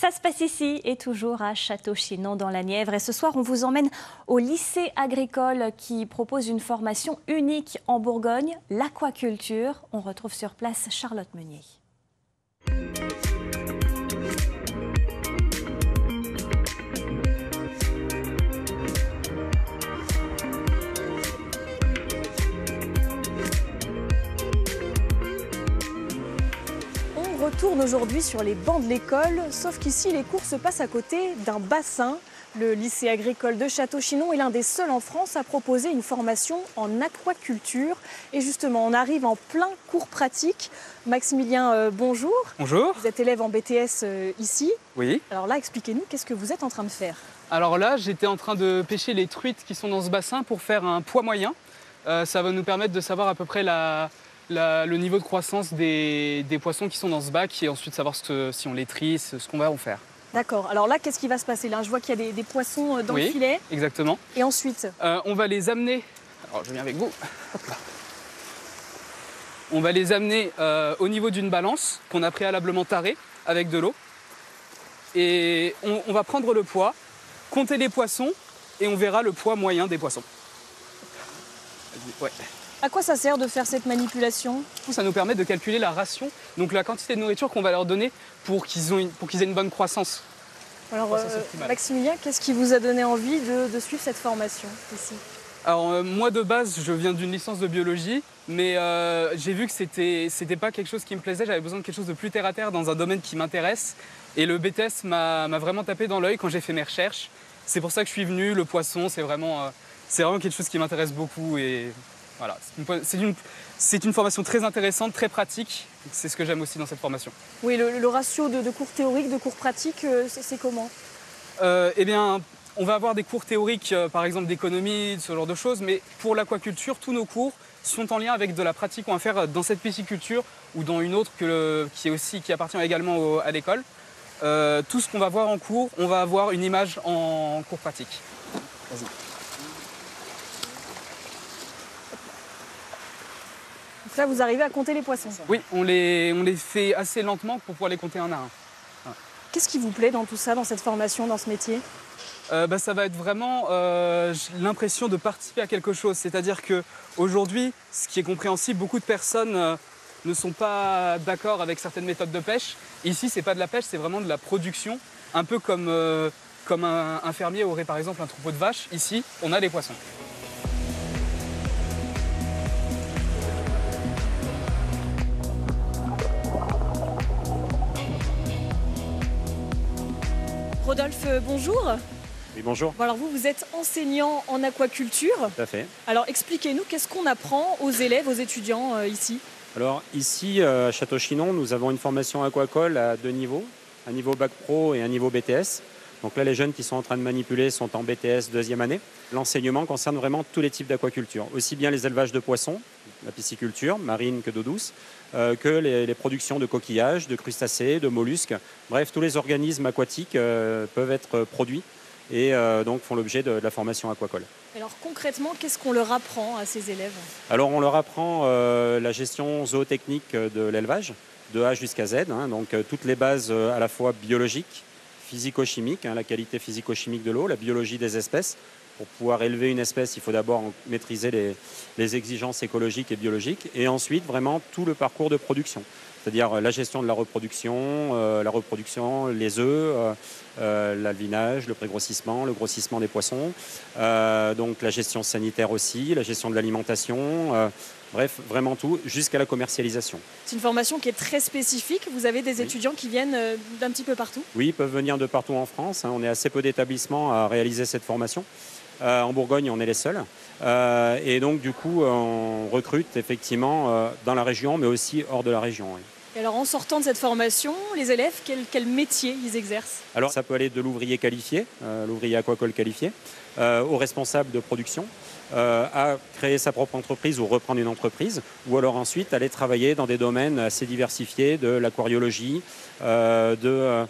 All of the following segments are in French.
Ça se passe ici et toujours à Château-Chinon dans la Nièvre. Et ce soir, on vous emmène au lycée agricole qui propose une formation unique en Bourgogne, l'aquaculture. On retrouve sur place Charlotte Meunier. On retourne aujourd'hui sur les bancs de l'école, sauf qu'ici les cours se passent à côté d'un bassin. Le lycée agricole de Château-Chinon est l'un des seuls en France à proposer une formation en aquaculture. Et justement, on arrive en plein cours pratique. Maximilien, bonjour. Bonjour. Vous êtes élève en BTS ici. Oui. Alors là, expliquez-nous, qu'est-ce que vous êtes en train de faire? Alors là, j'étais en train de pêcher les truites qui sont dans ce bassin pour faire un poids moyen. Ça va nous permettre de savoir à peu près le niveau de croissance des poissons qui sont dans ce bac et ensuite savoir si on les trie, ce qu'on va en faire. D'accord. Alors là, qu'est-ce qui va se passer là? Je vois qu'il y a des poissons dans le filet. Exactement. Et ensuite on va les amener. Alors je viens avec vous. Hop là. On va les amener au niveau d'une balance qu'on a préalablement tarée avec de l'eau. Et on va prendre le poids, compter les poissons et on verra le poids moyen des poissons. Ouais. À quoi ça sert de faire cette manipulation? Ça nous permet de calculer la ration, donc la quantité de nourriture qu'on va leur donner pour qu'ils aient une bonne croissance. Alors, Maximilien, qu'est-ce qui vous a donné envie de suivre cette formation ici? Alors, moi de base, je viens d'une licence de biologie, mais j'ai vu que c'était pas quelque chose qui me plaisait. J'avais besoin de quelque chose de plus terre à terre dans un domaine qui m'intéresse. Et le BTS m'a vraiment tapé dans l'œil quand j'ai fait mes recherches. C'est pour ça que je suis venu. Le poisson, c'est vraiment quelque chose qui m'intéresse beaucoup. Et voilà, c'est une formation très intéressante, très pratique. C'est ce que j'aime aussi dans cette formation. Oui, le ratio de cours théoriques, de cours pratiques, c'est comment? Eh bien, on va avoir des cours théoriques, par exemple d'économie, ce genre de choses, mais pour l'aquaculture, tous nos cours sont en lien avec de la pratique qu'on va faire dans cette pisciculture ou dans une autre qui appartient également à l'école. Tout ce qu'on va voir en cours, on va avoir une image en cours pratique. Vas-y. Donc là, vous arrivez à compter les poissons? Oui, on les fait assez lentement pour pouvoir les compter un à un. Voilà. Qu'est-ce qui vous plaît dans tout ça, dans cette formation, dans ce métier? Ça va être vraiment l'impression de participer à quelque chose. C'est-à-dire qu'aujourd'hui, ce qui est compréhensible, beaucoup de personnes ne sont pas d'accord avec certaines méthodes de pêche. Ici, ce n'est pas de la pêche, c'est vraiment de la production. Un peu comme un fermier aurait par exemple un troupeau de vaches. Ici, on a des poissons. Rodolphe, bonjour. Oui, bonjour. Bon, alors vous êtes enseignant en aquaculture. Tout à fait. Alors expliquez-nous, qu'est-ce qu'on apprend aux élèves, aux étudiants ici? Alors ici, à Château-Chinon, nous avons une formation aquacole à 2 niveaux, un niveau bac pro et un niveau BTS. Donc là, les jeunes qui sont en train de manipuler sont en BTS 2e année. L'enseignement concerne vraiment tous les types d'aquaculture, aussi bien les élevages de poissons, la pisciculture, marine que d'eau douce, que les productions de coquillages, de crustacés, de mollusques. Bref, tous les organismes aquatiques peuvent être produits et donc font l'objet de la formation aquacole. Alors concrètement, qu'est-ce qu'on leur apprend à ces élèves? Alors on leur apprend la gestion zootechnique de l'élevage, de A jusqu'à Z, donc toutes les bases à la fois biologiques, physico-chimiques, la qualité physico-chimique de l'eau, la biologie des espèces. Pour pouvoir élever une espèce, il faut d'abord maîtriser les exigences écologiques et biologiques, et ensuite vraiment tout le parcours de production. C'est-à-dire la gestion de la reproduction, les œufs, l'alvinage, le pré-grossissement, le grossissement des poissons, donc la gestion sanitaire aussi, la gestion de l'alimentation, bref, vraiment tout, jusqu'à la commercialisation. C'est une formation qui est très spécifique. Vous avez des étudiants qui viennent d'un petit peu partout? Oui, ils peuvent venir de partout en France. On est assez peu d'établissements à réaliser cette formation. En Bourgogne, on est les seuls. Et donc, du coup, on recrute effectivement dans la région, mais aussi hors de la région. Oui. Et alors, en sortant de cette formation, les élèves, quel métier ils exercent? Alors, ça peut aller de l'ouvrier qualifié, l'ouvrier aquacole qualifié, au responsable de production, à créer sa propre entreprise ou reprendre une entreprise, ou alors ensuite aller travailler dans des domaines assez diversifiés, de l'aquariologie, de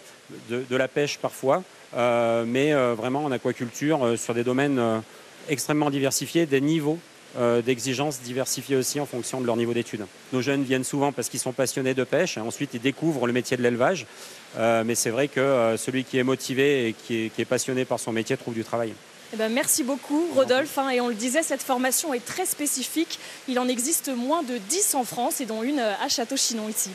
la pêche parfois, mais vraiment en aquaculture sur des domaines extrêmement diversifiés, des niveaux d'exigences diversifiées aussi en fonction de leur niveau d'études. Nos jeunes viennent souvent parce qu'ils sont passionnés de pêche, ensuite ils découvrent le métier de l'élevage, mais c'est vrai que celui qui est motivé et qui est passionné par son métier trouve du travail. Eh ben, merci beaucoup Rodolphe, et on le disait, cette formation est très spécifique, il en existe moins de 10 en France et dont une à Château-Chinon ici.